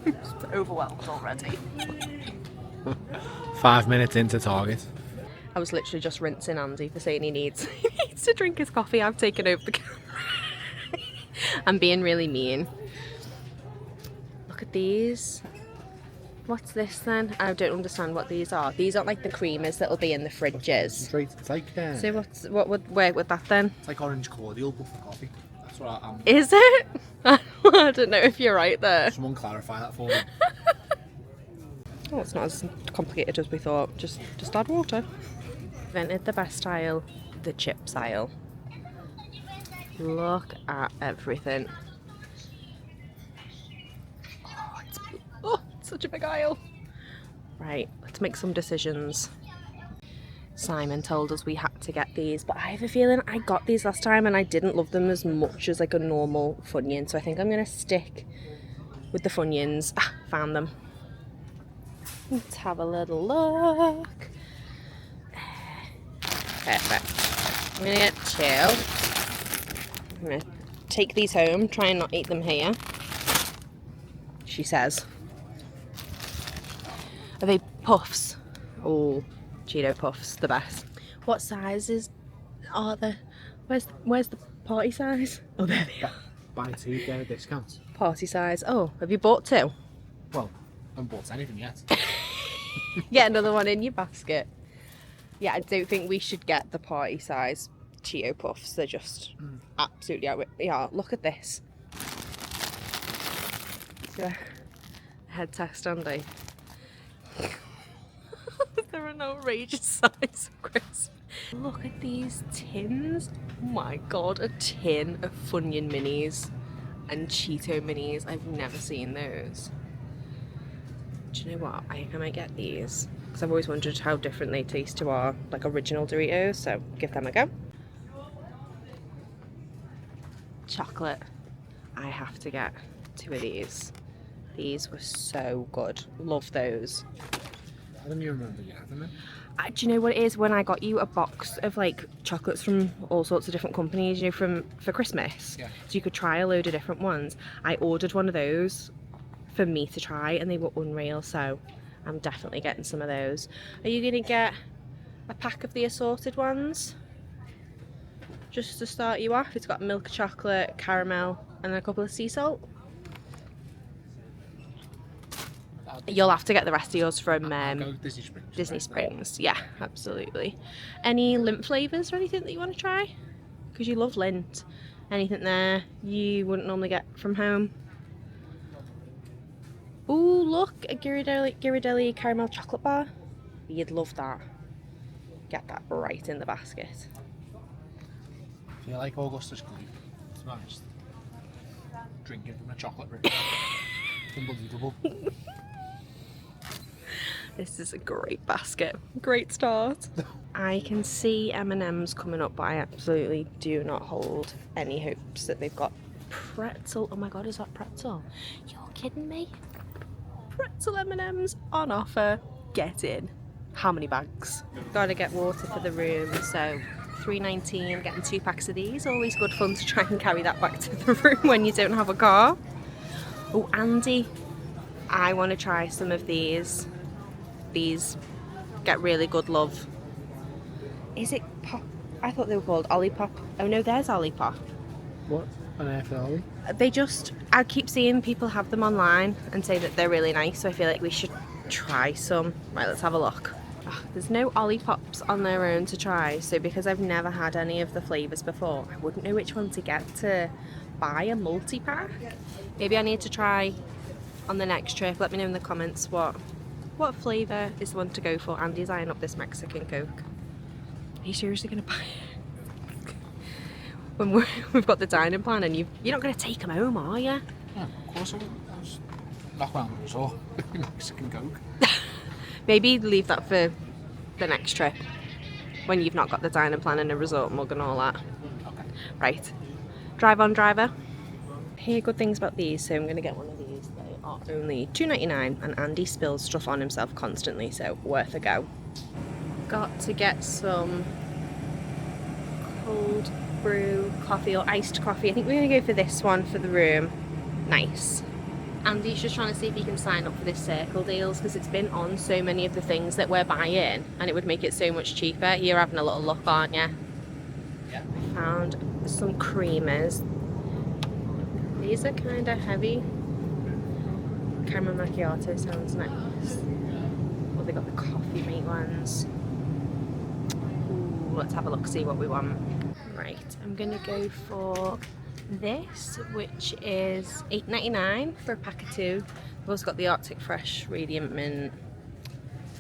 [SPEAKER 1] Just overwhelmed already.
[SPEAKER 2] 5 minutes into Target.
[SPEAKER 1] I was literally just rinsing Andy for saying he needs to drink his coffee. I've taken over the camera. I'm being really mean. Look at these. What's this then? I don't understand what these are. These aren't like the creamers that'll be in the fridges.
[SPEAKER 2] It's like
[SPEAKER 1] So what would work with that then?
[SPEAKER 2] it's like orange cordial but for coffee. That's what I'm.
[SPEAKER 1] Is it? I don't know if you're right there.
[SPEAKER 2] Someone clarify that for me.
[SPEAKER 1] Oh, it's not as complicated as we thought. Just add water. Invented the best aisle, the chips aisle. Look at everything. Oh, it's such a big aisle. Right, let's make some decisions. Simon told us we had to get these, but I have a feeling I got these last time and I didn't love them as much as like a normal Funyun, so I think I'm going to stick with the Funyuns. Ah, found them. Let's have a little look. Perfect. I'm going to get 2. I'm going to take these home, try and not eat them here. She says. Are they puffs? Oh, Cheeto puffs, the best. What sizes are there? Where's the party size? Oh, there they are.
[SPEAKER 2] Buy 2, get a discount.
[SPEAKER 1] Party size. Oh, have you bought 2?
[SPEAKER 2] Well, I haven't bought anything yet.
[SPEAKER 1] Get another one in your basket. Yeah, I don't think we should get the party size Cheeto Puffs. They're just absolutely out. Yeah, look at this. So, head test, Andy. They're an outrageous size of crisp. Look at these tins. Oh my god, a tin of Funyun minis and Cheeto minis. I've never seen those. Do you know what? I think I might get these because I've always wondered how different they taste to our like original Doritos, so give them a go. Chocolate. I have to get 2 of these. These were so good. Love those.
[SPEAKER 2] I don't even remember you having them.
[SPEAKER 1] Do you know what it is? When I got you a box of like chocolates from all sorts of different companies, you know, for Christmas,
[SPEAKER 2] Yeah.
[SPEAKER 1] so you could try a load of different ones. I ordered one of those for me to try, and they were unreal. So I'm definitely getting some of those. Are you gonna get a pack of the assorted ones just to start you off? It's got milk chocolate, caramel, and then a couple of sea salt. You'll have to get the rest of yours from
[SPEAKER 2] Go Disney Springs.
[SPEAKER 1] Disney Springs. Yeah, absolutely. Any lint flavours or anything that you want to try? Because you love lint. Anything there you wouldn't normally get from home? Ooh, look, a Ghirardelli caramel chocolate bar. You'd love that. Get that right in the basket.
[SPEAKER 2] I feel like Augustus Gloop, to be honest. Drinking from a chocolate river. Unbelievable.
[SPEAKER 1] This is a great basket. Great start. I can see M&M's coming up, but I absolutely do not hold any hopes that they've got pretzel. Oh my god, is that pretzel? You're kidding me? Pretzel M&M's on offer. Get in. How many bags? Gotta get water for the room, so $3.19, getting 2 packs of these. Always good fun to try and carry that back to the room when you don't have a car. Oh, Andy, I want to try some of these. These get really good love. Is it pop? I thought they were called Olipop. Oh no, there's Olipop.
[SPEAKER 2] What on earth are we?
[SPEAKER 1] They just, I keep seeing people have them online and say that they're really nice, so I feel like we should try some. Right, let's have a look. Oh, there's no Olipops on their own to try, so because I've never had any of the flavours before, I wouldn't know which one to get to buy a multi-pack. Maybe I need to try on the next trip. Let me know in the comments what flavour is the one to go for. Andy's eyeing up this Mexican Coke. Are you seriously going to buy it? When we've got the dining plan and you're not going to take them home, are you?
[SPEAKER 2] Yeah, of course I will. I was knock around the resort. Mexican Coke.
[SPEAKER 1] Maybe leave that for the next trip when you've not got the dining plan and a resort mug and all that.
[SPEAKER 2] Okay.
[SPEAKER 1] Right. Drive on, driver. I hear good things about these, so I'm going to get one of these. They are only $2.99 and Andy spills stuff on himself constantly, so worth a go. Got to get some cold brew coffee or iced coffee. I think we're going to go for this one for the room. Nice. Andy's just trying to see if he can sign up for this circle deals because it's been on so many of the things that we're buying and it would make it so much cheaper. You're having a little look, aren't you?
[SPEAKER 2] Yeah.
[SPEAKER 1] I found some creamers. These are kind of heavy. Caramel macchiato sounds nice. Oh, they got the coffee mate ones. Ooh, let's have a look, see what we want. Right, I'm gonna go for this, which is $8.99 for a pack of 2. We've also got the Arctic Fresh Radiant Mint.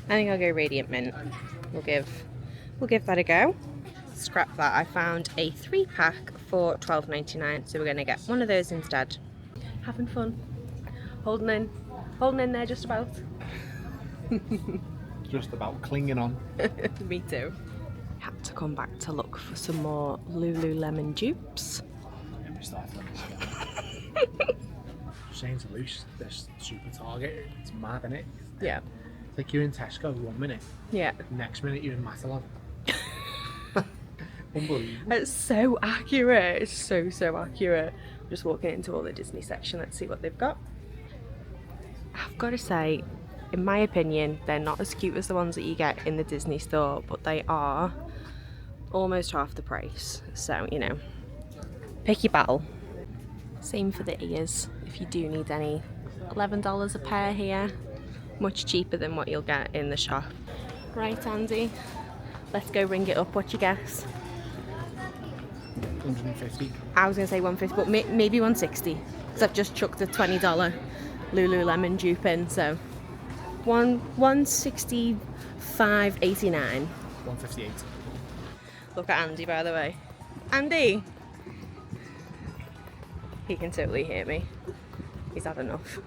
[SPEAKER 1] I think I'll go Radiant Mint. We'll give that a go. Scrap that. I found a 3-pack for $12.99, so we're gonna get one of those instead. Having fun. Holding in there just about.
[SPEAKER 2] Just about clinging on.
[SPEAKER 1] Me too. Had to come back to look for some more Lululemon dupes.
[SPEAKER 2] Let me start from this again. Saying to Luce, this super Target, it's mad, isn't it?
[SPEAKER 1] Yeah.
[SPEAKER 2] It's like you're in Tesco 1 minute,
[SPEAKER 1] Yeah.
[SPEAKER 2] next minute you're in Matalan. Unbelievable.
[SPEAKER 1] It's so accurate. It's so accurate. Just walking into all the Disney section. Let's see what they've got. I've got to say, in my opinion, they're not as cute as the ones that you get in the Disney store, but they are almost half the price. So, you know, pick your battle. Same for the ears, if you do need any. $11 a pair here. Much cheaper than what you'll get in the shop. Right, Andy? Let's go ring it up. What you guess?
[SPEAKER 2] 150.
[SPEAKER 1] I was going to say 150, but maybe 160. Because I've just chucked a $20 Lululemon dupe in, so 165.89.
[SPEAKER 2] 158.
[SPEAKER 1] Look at Andy, by the way. Andy! He can totally hear me. He's had enough.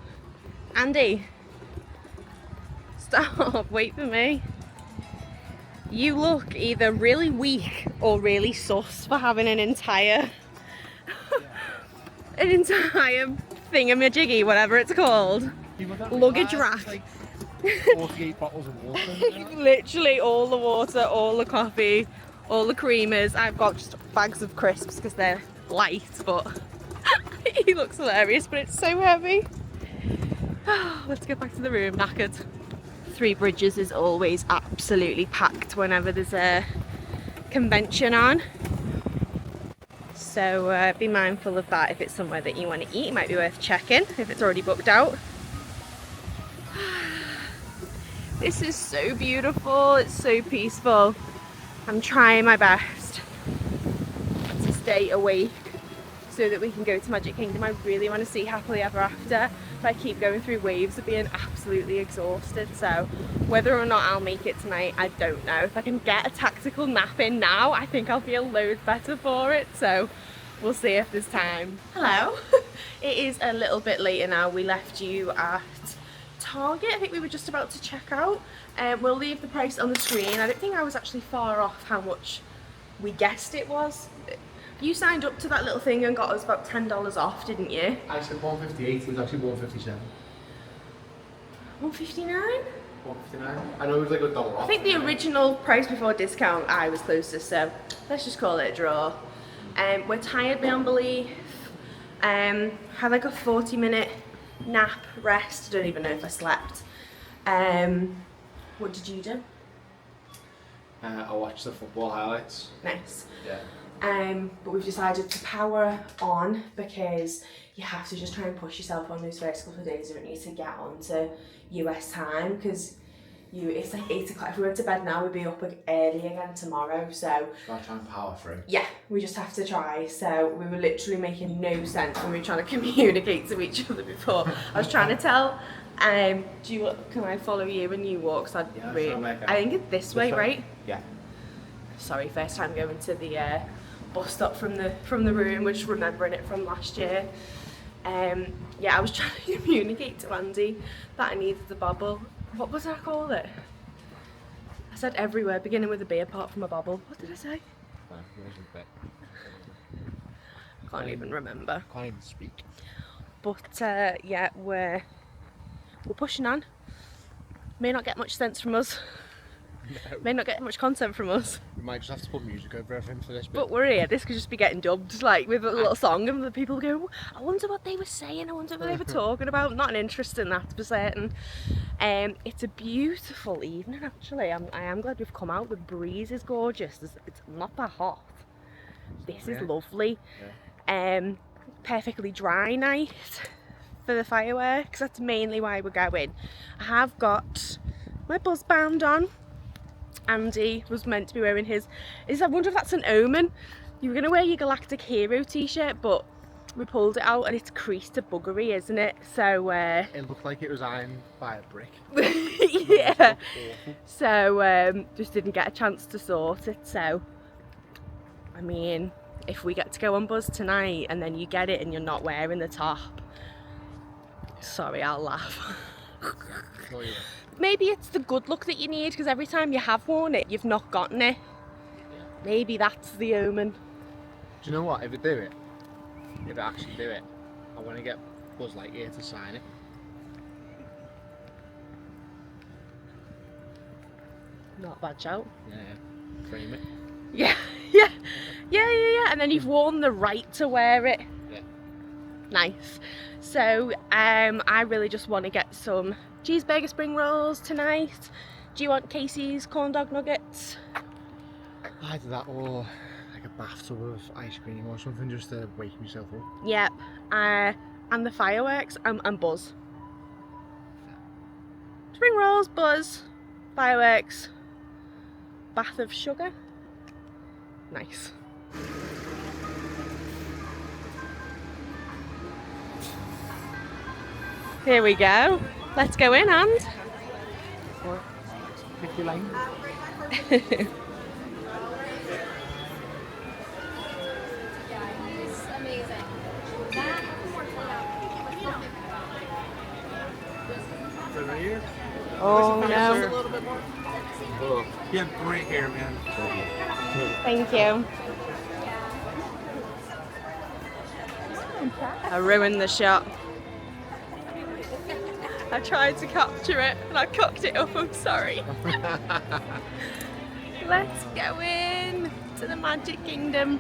[SPEAKER 1] Andy! Stop, wait for me. You look either really weak or really sus for having an entire thingamajiggy, whatever it's called, luggage rack.
[SPEAKER 2] Like 48 bottles of water.
[SPEAKER 1] Literally all the water, all the coffee, all the creamers. I've got just bags of crisps because they're light, but he looks hilarious, but it's so heavy. Let's get back to the room, knackered. Three Bridges is always absolutely packed whenever there's a convention on. So be mindful of that. If it's somewhere that you want to eat, it might be worth checking if it's already booked out. This is so beautiful, it's so peaceful. I'm trying my best to stay awake so that we can go to Magic Kingdom. I really want to see Happily Ever After, but I keep going through waves of being absolutely exhausted, so whether or not I'll make it tonight, I don't know. If I can get a tactical nap in now, I think I'll feel loads better for it, so we'll see if there's time. Hello. It is a little bit later now. We left you at Target. I think we were just about to check out. We'll leave the price on the screen. I don't think I was actually far off how much we guessed it was. You signed up to that little thing and got us about $10 off, didn't you?
[SPEAKER 2] I said 158, it was actually 157.
[SPEAKER 1] 159?
[SPEAKER 2] 159? I know it was like $1 off.
[SPEAKER 1] I think the original price before discount I was closest, so let's just call it a draw. We're tired beyond belief. Had like a 40-minute nap, rest. Don't even know if I slept. What did you do?
[SPEAKER 2] I watched the football highlights.
[SPEAKER 1] Nice.
[SPEAKER 2] Yeah.
[SPEAKER 1] But we've decided to power on because you have to just try and push yourself on those first couple of days, don't you, to get on to US time, because it's like 8 o'clock. If we went to bed now, we'd be up early again tomorrow, so
[SPEAKER 2] Gotta try and power through.
[SPEAKER 1] yeah, we just have to try. So we were literally making no sense when we were trying to communicate to each other before. I was trying to tell, can I follow you when you walk? So I think it's this way, right?
[SPEAKER 2] Yeah.
[SPEAKER 1] Sorry, first time going to the bus stop from the room. We're just remembering it from last year. Yeah, I was trying to communicate to Andy that I needed the bobble. What was I call it? I said everywhere, beginning with a B apart from a bobble. What did I say? Can't even remember.
[SPEAKER 2] Can't even speak.
[SPEAKER 1] But yeah, we're pushing on. May not get much sense from us.
[SPEAKER 2] No.
[SPEAKER 1] May not get much content from us.
[SPEAKER 2] We might just have to put music over everything for this bit.
[SPEAKER 1] But we're here. This could just be getting dubbed, like with a little song, and the people go, I wonder what they were saying, I wonder what they were talking about. Not an interest in that for certain. It's a beautiful evening, actually. I am glad we've come out. The breeze is gorgeous. It's not that hot. This is lovely. Yeah. Perfectly dry night for the fireworks. That's mainly why we're going. I have got my buzz band on. Andy was meant to be wearing his. I wonder if that's an omen. You were going to wear your Galactic Hero t-shirt, but we pulled it out and it's creased to buggery, isn't it? So
[SPEAKER 2] it looked like it was ironed by a brick.
[SPEAKER 1] Yeah. So just didn't get a chance to sort it. So I mean, if we get to go on Buzz tonight and then you get it and you're not wearing the top, sorry, I'll laugh.
[SPEAKER 2] Oh, yeah.
[SPEAKER 1] Maybe it's the good luck that you need, because every time you have worn it, you've not gotten it. Yeah. Maybe that's the omen.
[SPEAKER 2] Do you know what? If I actually do it, I want to get Buzz Lightyear to sign it.
[SPEAKER 1] Not a bad shout.
[SPEAKER 2] Yeah. Frame it.
[SPEAKER 1] Yeah. And then you've worn the right to wear it.
[SPEAKER 2] Yeah.
[SPEAKER 1] Nice. So I really just want to get some cheeseburger spring rolls tonight. Do you want Casey's corn dog nuggets?
[SPEAKER 2] Either that or like a bathtub of ice cream or something just to wake myself up.
[SPEAKER 1] Yep. And the fireworks and Buzz. Spring rolls, Buzz, fireworks. bath of sugar. Nice. Here we go. Let's go in and...
[SPEAKER 2] Pick your lane.
[SPEAKER 1] Oh no.
[SPEAKER 2] Oh, you have great hair, man.
[SPEAKER 1] Thank you. I ruined the shot. I tried to capture it and I cocked it up, I'm sorry. Let's go in to the Magic Kingdom.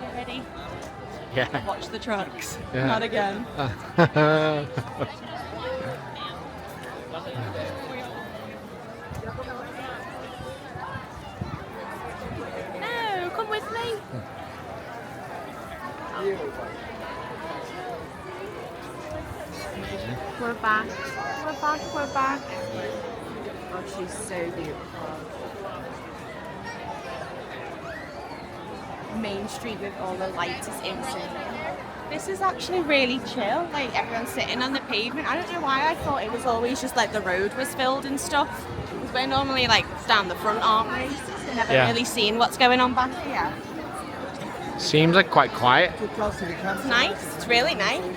[SPEAKER 1] You ready?
[SPEAKER 2] Yeah.
[SPEAKER 1] Watch the trucks.
[SPEAKER 2] Yeah.
[SPEAKER 1] Not again. No, come with me. We're back. We're back. We're back. Oh, she's so beautiful. Main Street with all the lights is insane. This is actually really chill. Like everyone's sitting on the pavement. I don't know why I thought it was always just like the road was filled and stuff. Because we're normally like down the front, aren't we? Never really seen what's going on back here.
[SPEAKER 2] Seems like quite quiet.
[SPEAKER 1] It's nice. It's really nice.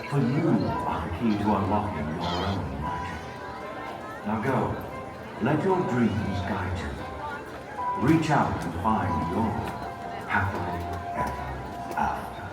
[SPEAKER 5] For you are the key to unlocking your own magic. Now go, let your dreams guide you. Reach out and find your happily ever after.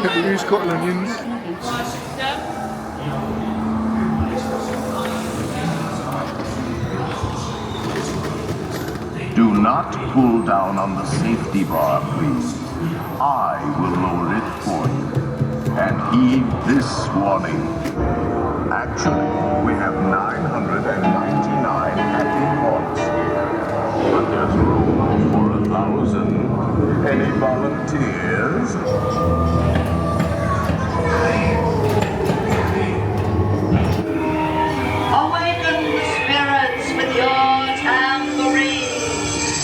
[SPEAKER 2] Who's cutting onions?
[SPEAKER 5] Do not pull down on the safety bar, please. I will lower it for you.
[SPEAKER 6] heed this warning. Actually, we have 999 happy haunts here, but there's room for 1,000. Any volunteers?
[SPEAKER 7] Awaken the spirits with your tambourines.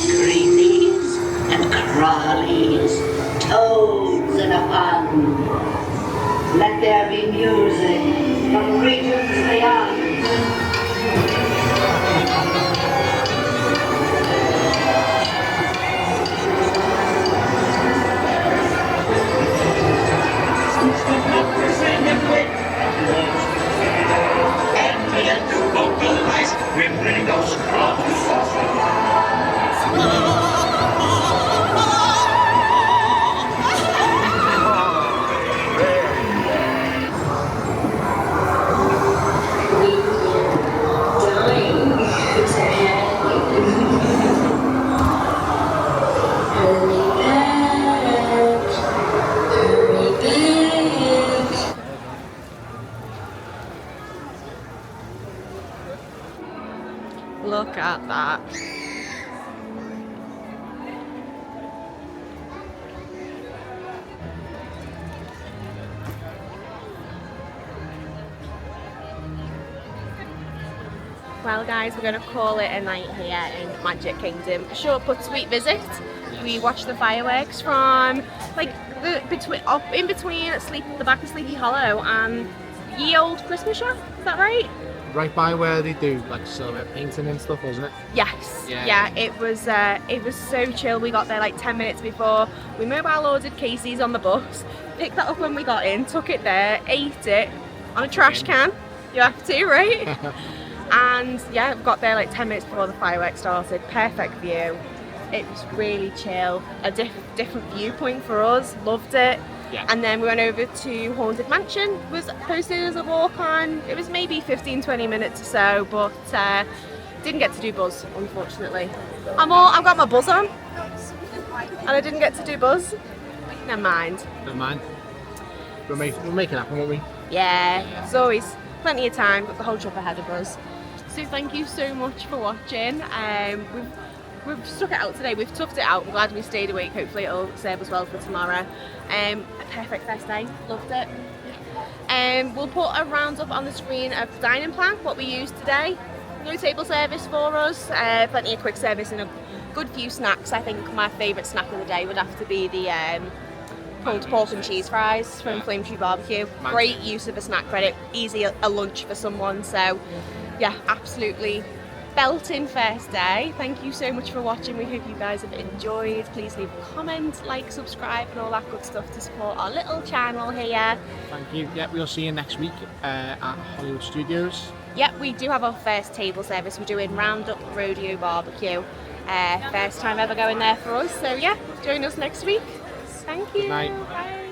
[SPEAKER 7] Creepies and crawlies, toads in a pond. Let there be music from regions beyond.
[SPEAKER 1] Look at that. Well guys, we're going to call it a night here in Magic Kingdom. A short but sweet visit. We watched the fireworks from like in between the back of Sleepy Hollow and Ye Old Christmas Shop. Is that right?
[SPEAKER 2] Right by where they do like silver painting and stuff, wasn't it?
[SPEAKER 1] Yes.
[SPEAKER 2] Yeah.
[SPEAKER 1] It was so chill. We got there like 10 minutes before. We mobile ordered Casey's on the bus, picked that up when we got in, took it there, ate it on a trash can. You have to, right? And yeah, we got there like 10 minutes before the fireworks started. Perfect view. It was really chill. A different viewpoint for us. Loved it.
[SPEAKER 2] Yeah.
[SPEAKER 1] And then we went over to Haunted Mansion. It was posted as a walk on. It was maybe 15-20 minutes or so, but didn't get to do Buzz, unfortunately. I've got my Buzz on, and I didn't get to do Buzz. Never mind.
[SPEAKER 2] Never mind. We'll make it happen, won't we?
[SPEAKER 1] Yeah, there's always plenty of time. Got the whole trip ahead of us. So thank you so much for watching. We've stuck it out today. We've toughed it out. I'm glad we stayed awake. Hopefully it'll serve us well for tomorrow. A perfect first day. Loved it. We'll put a roundup on the screen of the dining plan, what we used today. No table service for us. Plenty of quick service and a good few snacks. I think my favourite snack of the day would have to be the pulled pork and cheese fries from Flame Tree Barbecue. Great use of a snack credit. Easy a lunch for someone. So yeah, absolutely belting first day. Thank you so much for watching. We hope you guys have enjoyed. Please leave a comment, like, subscribe and all that good stuff to support our little channel here.
[SPEAKER 2] Thank you. Yeah, we'll see you next week at Hollywood Studios.
[SPEAKER 1] Yep, we do have our first table service. We're doing Roundup Rodeo Barbecue. First time ever going there for us. So yeah, join us next week. Thank you.
[SPEAKER 2] Good night.
[SPEAKER 1] Bye.